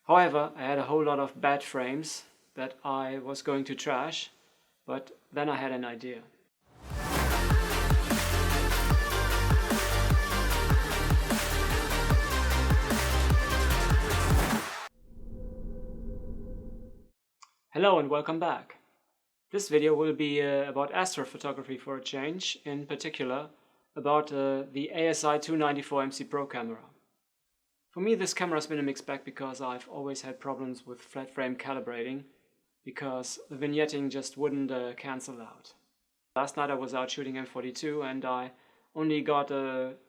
However, I had a whole lot of bad frames that I was going to trash, but then I had an idea. Hello and welcome back. This video will be about astrophotography for a change, in particular about the ASI294 MC Pro camera. For me, this camera has been a mixed bag because I've always had problems with flat frame calibrating because the vignetting just wouldn't cancel out. Last night I was out shooting M42 and I only got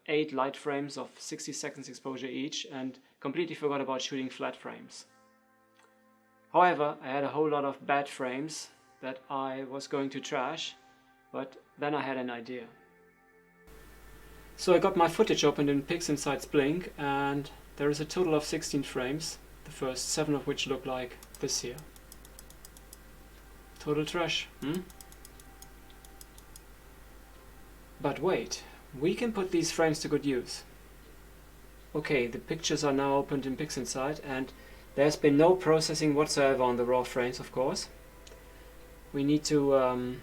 8 light frames of 60 seconds exposure each and completely forgot about shooting flat frames. However, I had a whole lot of bad frames that I was going to trash, but then I had an idea. So I got my footage opened in PixInsight's Blink, and there is a total of 16 frames, the first 7 of which look like this here. Total trash, But wait, we can put these frames to good use. Okay, the pictures are now opened in PixInsight, and there's been no processing whatsoever on the raw frames, of course. We need the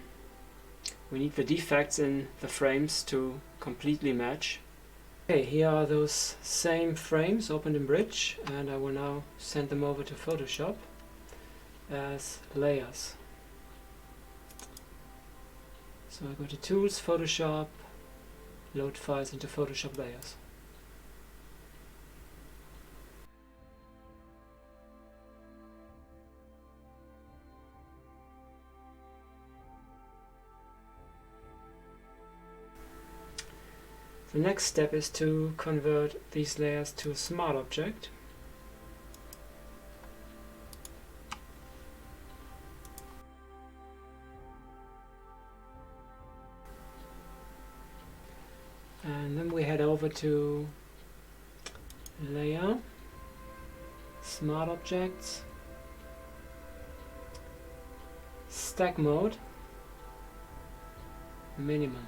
defects in the frames to completely match. Okay, here are those same frames opened in Bridge, and I will now send them over to Photoshop as layers. So I go to Tools, Photoshop, load files into Photoshop layers. The next step is to convert these layers to a smart object. And then we head over to Layer, Smart Objects, Stack Mode, Minimum.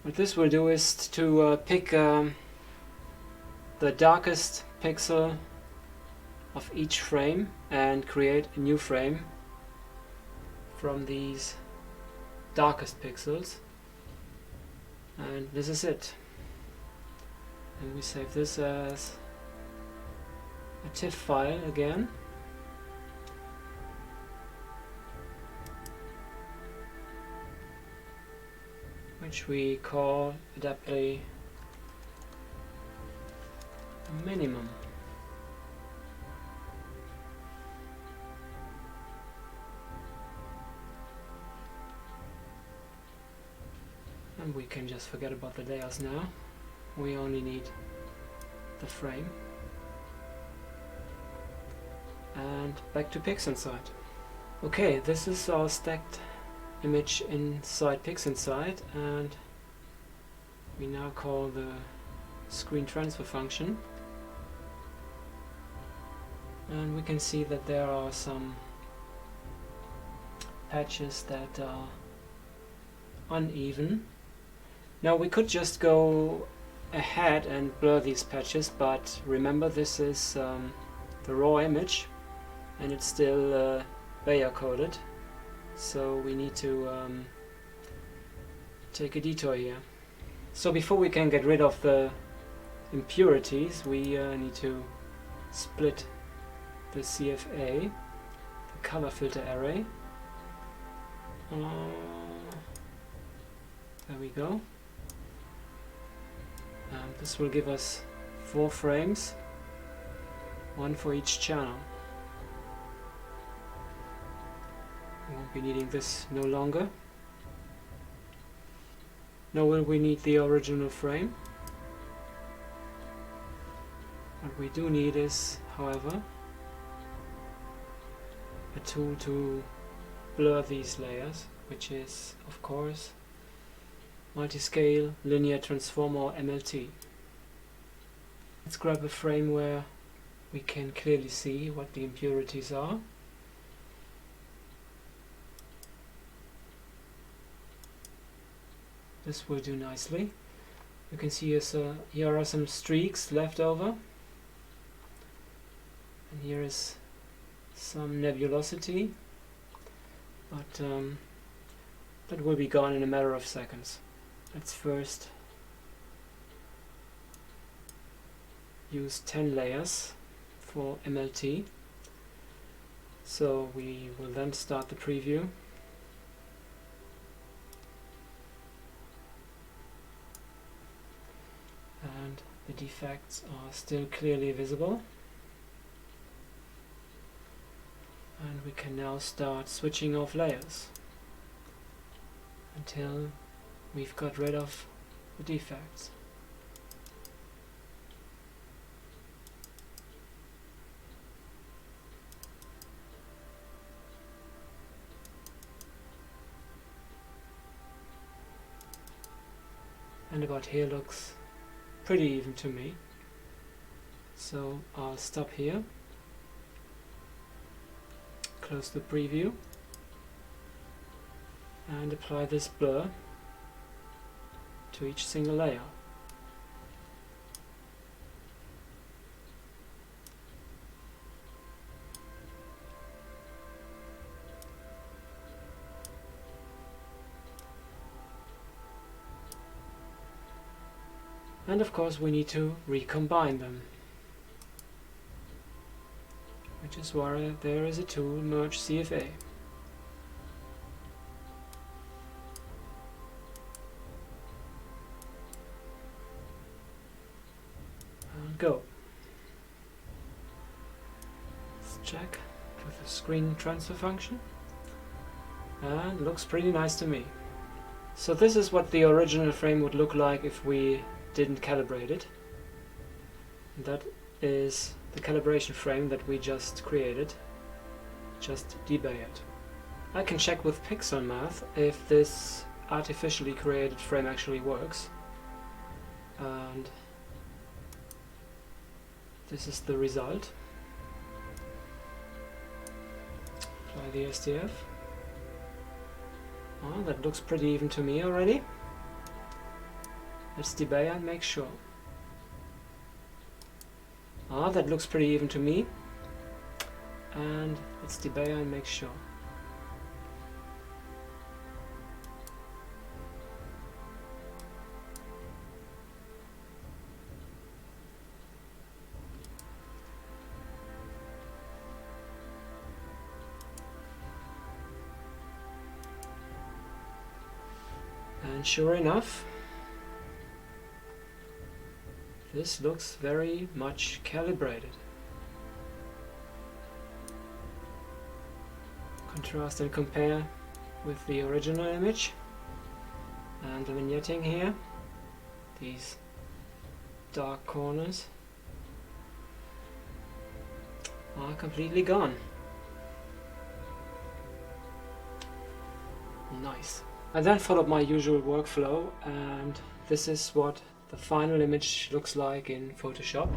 What this will do is to pick the darkest pixel of each frame and create a new frame from these darkest pixels. And this is it. And we save this as a TIFF file again. Which we call adaptly minimum. And we can just forget about the layers now. We only need the frame. And back to PixInsight. Okay, this is our stacked image inside PixInsight, and we now call the screen transfer function, and we can see that there are some patches that are uneven. Now we could just go ahead and blur these patches, but remember this is the raw image and it's still Bayer coded. So we need to take a detour here. So before we can get rid of the impurities, we need to split the CFA, the color filter array. There we go. And this will give us 4 frames, 1 for each channel. We won't be needing this no longer. Nor will we need the original frame. What we do need is, however, a tool to blur these layers, which is, of course, Multiscale Linear Transformer, or MLT. Let's grab a frame where we can clearly see what the impurities are. This will do nicely. You can see here are some streaks left over. And here is some nebulosity, but that will be gone in a matter of seconds. Let's first use 10 layers for MLT. So we will then start the preview. And the defects are still clearly visible. And we can now start switching off layers until we've got rid of the defects. And about here looks pretty even to me. So I'll stop here, close the preview, and apply this blur to each single layer. And of course we need to recombine them, which is why there is a tool, Merge CFA. And go. Let's check with the screen transfer function. And looks pretty nice to me. So this is what the original frame would look like if we didn't calibrate it. And that is the calibration frame that we just created. Just debay it. I can check with pixel math if this artificially created frame actually works. And this is the result. Apply the SDF. Oh, that looks pretty even to me already. Let's debay and make sure. Ah, that looks pretty even to me. And let's debay and make sure. And sure enough, this looks very much calibrated. Contrast and compare with the original image, and the vignetting here, these dark corners are completely gone. Nice. I then followed my usual workflow, and this is what the final image looks like in Photoshop.